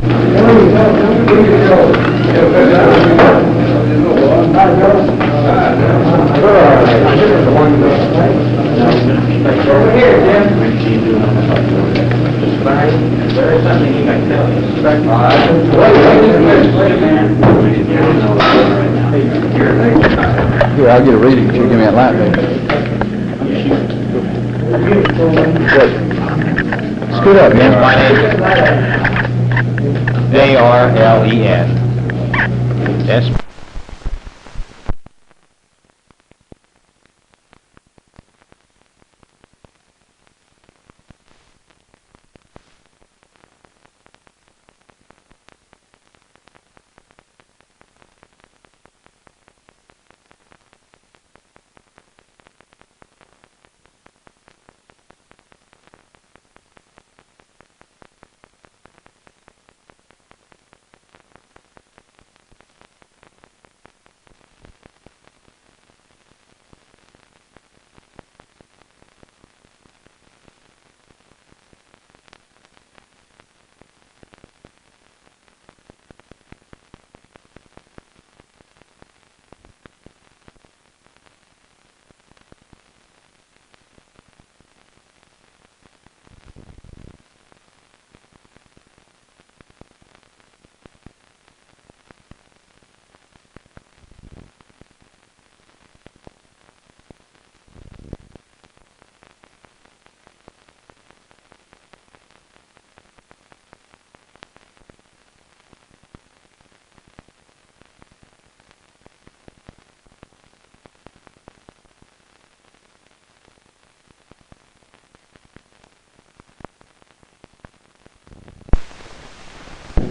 Over here, Jim. There is something you can tell me. Wait a minute. Here, I'll get a reading if you give me that light, baby. Scoot up, man. My name is A-R-L-E-N. Yes.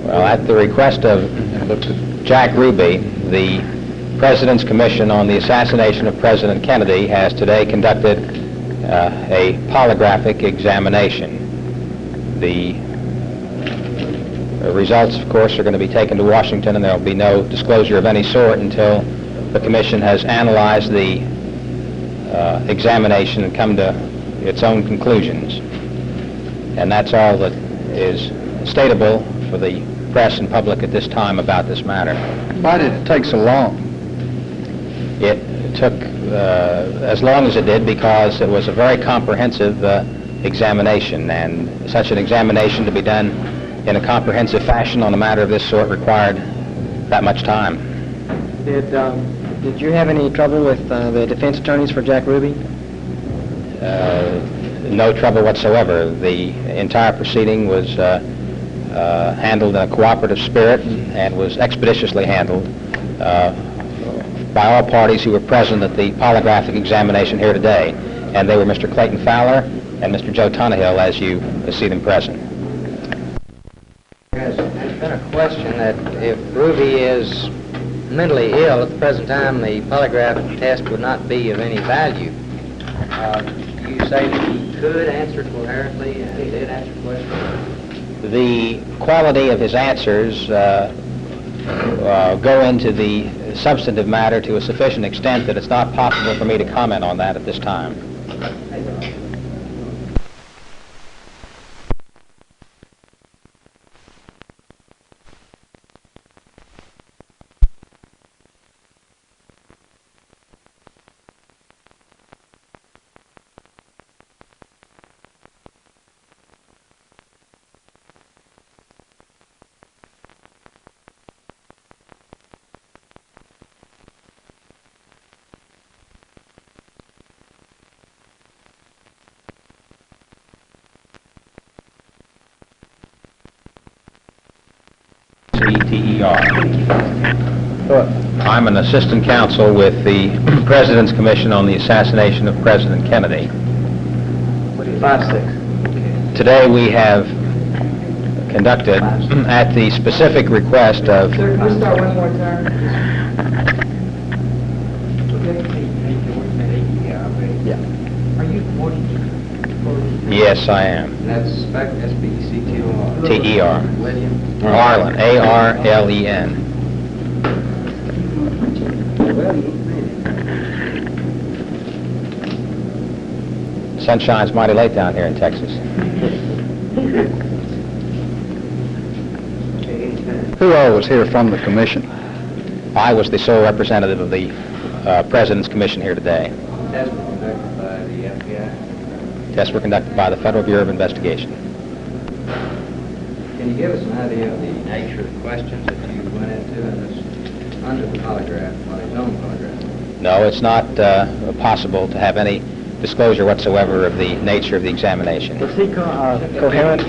Well, at the request of Jack Ruby, the President's Commission on the Assassination of President Kennedy has today conducted a polygraphic examination. The results, of course, are going to be taken to Washington, and there will be no disclosure of any sort until the Commission has analyzed the examination and come to its own conclusions. And that's all that is stateable for the press and public at this time about this matter. Why did it take so long? It took as long as it did because it was a very comprehensive examination, and such an examination to be done in a comprehensive fashion on a matter of this sort required that much time. Did you have any trouble with the defense attorneys for Jack Ruby? No trouble whatsoever. The entire proceeding was handled in a cooperative spirit and was expeditiously handled by all parties who were present at the polygraphic examination here today, and they were Mr. Clayton Fowler and Mr. Joe Tonahill, as you see them present. There's been a question that if Ruby is mentally ill at the present time, the polygraph test would not be of any value. You say that he could answer coherently, and he did answer questions. The quality of his answers go into the substantive matter to a sufficient extent that it's not possible for me to comment on that at this time. T-E-R. I'm an assistant counsel with the President's Commission on the Assassination of President Kennedy. 5-6. Today we have conducted, at the specific request of... Sir, can we start one more time? Yeah. Are you 40? Yes, I am. That's S-B-E-C-T-O-R. T-E-R. William. Arlen, A-R-L-E-N. Sun shines mighty late down here in Texas. Who all was here from the commission? I was the sole representative of the President's Commission here today. Tests were conducted by the FBI. Tests were conducted by the Federal Bureau of Investigation. Can you give us an idea of the nature of the questions that you went into in this, under the polygraph, on his own polygraph? No, it's not possible to have any disclosure whatsoever of the nature of the examination. Was he coherent?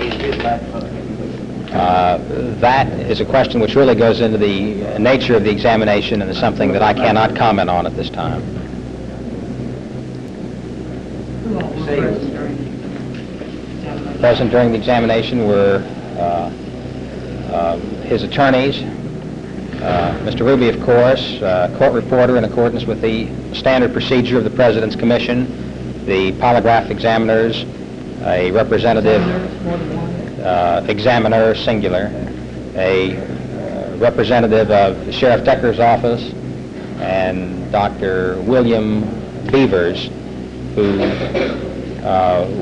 That is a question which really goes into the nature of the examination and is something that I cannot comment on at this time. Present during the examination were his attorneys, Mr. Ruby, of course, court reporter in accordance with the standard procedure of the President's Commission, the polygraph examiners, a representative examiner, singular, a representative of the Sheriff Decker's office, and Dr. William Beavers, who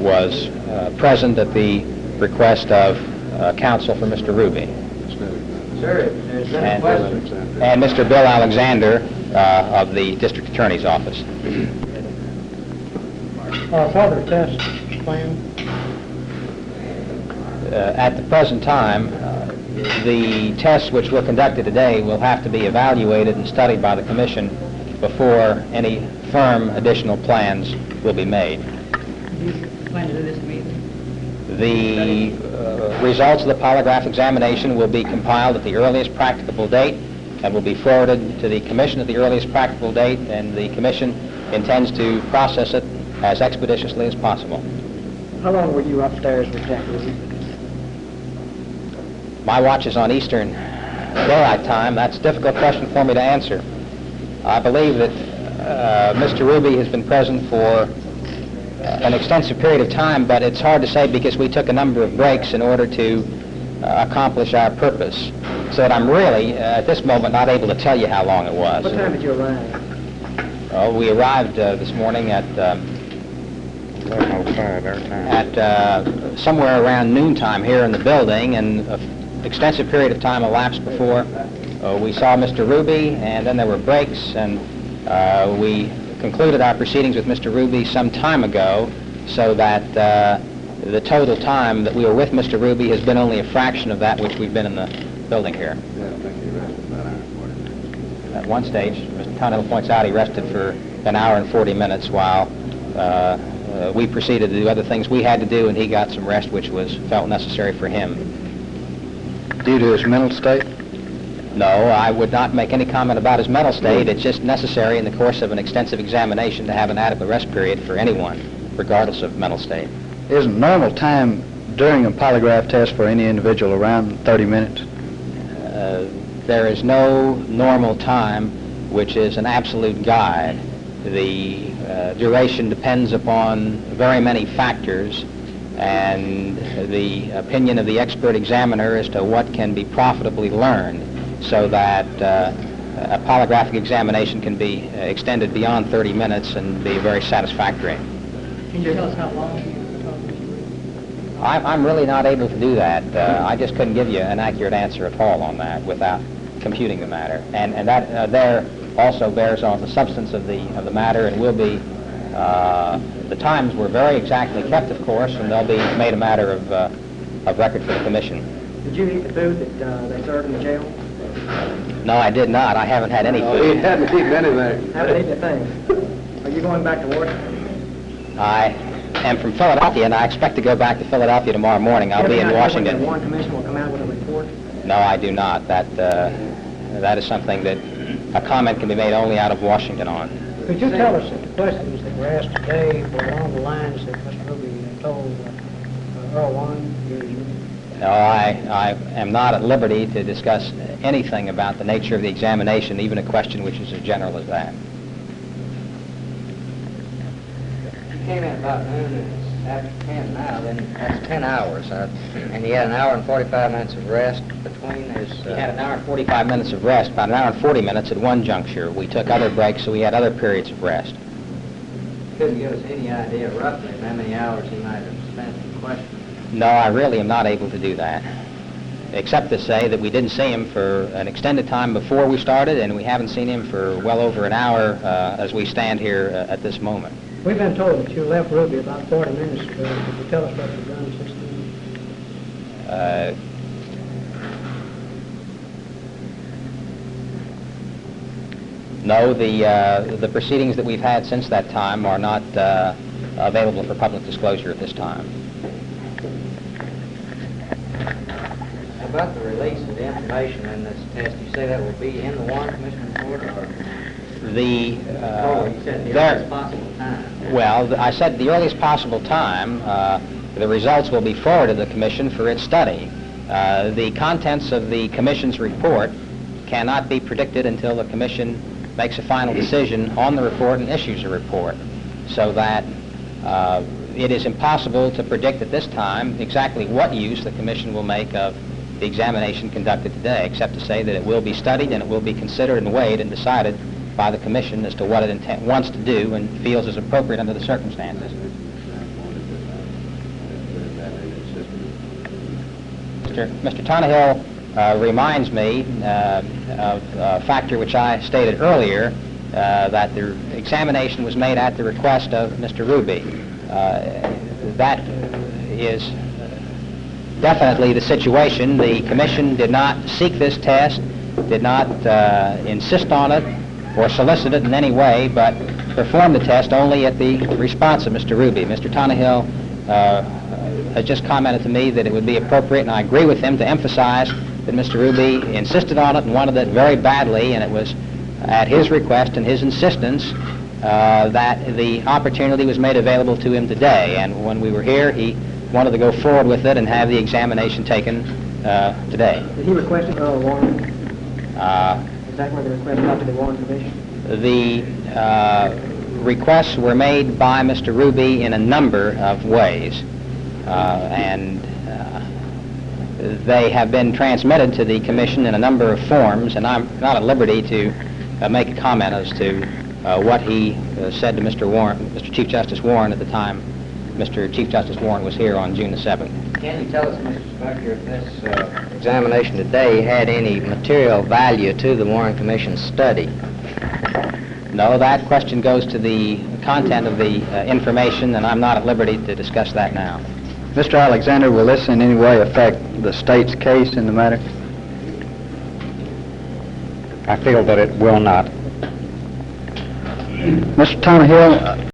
was present at the request of counsel for Mr. Ruby. Sir, if there's been a question. And Mr. Bill Alexander of the District Attorney's Office. Further test plan? At the present time, the tests which were conducted today will have to be evaluated and studied by the Commission before any firm additional plans will be made. Do you plan to do this immediately? The results of the polygraph examination will be compiled at the earliest practicable date and will be forwarded to the Commission at the earliest practicable date, and the Commission intends to process it as expeditiously as possible. How long were you upstairs with Jack Ruby? My watch is on Eastern Daylight Time. That's a difficult question for me to answer. I believe that Mr. Ruby has been present for an extensive period of time, but it's hard to say because we took a number of breaks in order to accomplish our purpose. So that I'm really, at this moment, not able to tell you how long it was. What time did you arrive? Oh, we arrived this morning at somewhere around noontime here in the building, and an extensive period of time elapsed before we saw Mr. Ruby, and then there were breaks, and we concluded our proceedings with Mr. Ruby some time ago, so that the total time that we were with Mr. Ruby has been only a fraction of that which we've been in the building here. At one stage, Mr. Tonahill points out he rested for an hour and 40 minutes while we proceeded to do other things we had to do, and he got some rest which was felt necessary for him. Due to his mental state? No, I would not make any comment about his mental state. It's just necessary in the course of an extensive examination to have an adequate rest period for anyone, regardless of mental state. Isn't normal time during a polygraph test for any individual around 30 minutes? There is no normal time which is an absolute guide. The duration depends upon very many factors, and the opinion of the expert examiner as to what can be profitably learned, so that a polygraphic examination can be extended beyond 30 minutes and be very satisfactory. Can you tell us how long you talked to Mr. Ruby? I'm really not able to do that. I just couldn't give you an accurate answer at all on that without computing the matter. And that there also bears on the substance of the matter, and will be, the times were very exactly kept, of course, and they'll be made a matter of record for the Commission. Did you eat the food that they served in the jail? No, I did not. I haven't had any He food. hadn't eaten anything. Haven't eaten a thing. Are you going back to Washington? I am from Philadelphia, and I expect to go back to Philadelphia tomorrow morning. I'll be in Washington. The Warren Commission will come out with a report? No, I do not. That is something that a comment can be made only out of Washington on. Could you tell us that the questions that were asked today were along the lines that Mr. Ruby told Earl Warren? No, I am not at liberty to discuss anything about the nature of the examination, even a question which is as general as that. You came in about noon, it's after 10 now, then that's 10 hours. And he had an hour and 45 minutes of rest between his... He had an hour and 45 minutes of rest, about an hour and 40 minutes at one juncture. We took other breaks, so we had other periods of rest. Couldn't give us any idea roughly of how many hours he might have spent in questioning. No, I really am not able to do that. except to say that we didn't see him for an extended time before we started, and we haven't seen him for well over an hour as we stand here at this moment. We've been told that you left Ruby about 40 minutes ago. Could you tell us what you've done since then? No, the proceedings that we've had since that time are not available for public disclosure at this time. About the release of the information in this test, you say that will be in the Warren Commission report, or? You said the earliest possible time. Well, I said the earliest possible time. The results will be forwarded to the Commission for its study. The contents of the Commission's report cannot be predicted until the Commission makes a final decision on the report and issues a report, so that it is impossible to predict at this time exactly what use the Commission will make of the examination conducted today, except to say that it will be studied and it will be considered and weighed and decided by the Commission as to what it wants to do and feels is appropriate under the circumstances. Mr. Tonahill reminds me of a factor which I stated earlier, that the examination was made at the request of Mr. Ruby. That is definitely the situation. The Commission did not seek this test, did not insist on it or solicit it in any way, but performed the test only at the response of Mr. Ruby. Mr. Tonahill has just commented to me that it would be appropriate, and I agree with him, to emphasize that Mr. Ruby insisted on it and wanted it very badly, and it was at his request and his insistence that the opportunity was made available to him today. And when we were here, he wanted to go forward with it and have the examination taken today. Did he request it or Warren? Is that where the request got to the Warren Commission? The requests were made by Mr. Ruby in a number of ways, and they have been transmitted to the Commission in a number of forms, and I'm not at liberty to make a comment as to what he said to Mr. Chief Justice Warren at the time Mr. Chief Justice Warren was here on June the 7th. Can you tell us, Mr. Spector, if this examination today had any material value to the Warren Commission study? No, that question goes to the content of the information, and I'm not at liberty to discuss that now. Mr. Alexander, will this in any way affect the state's case in the matter? I feel that it will not. Mr. Tonahill,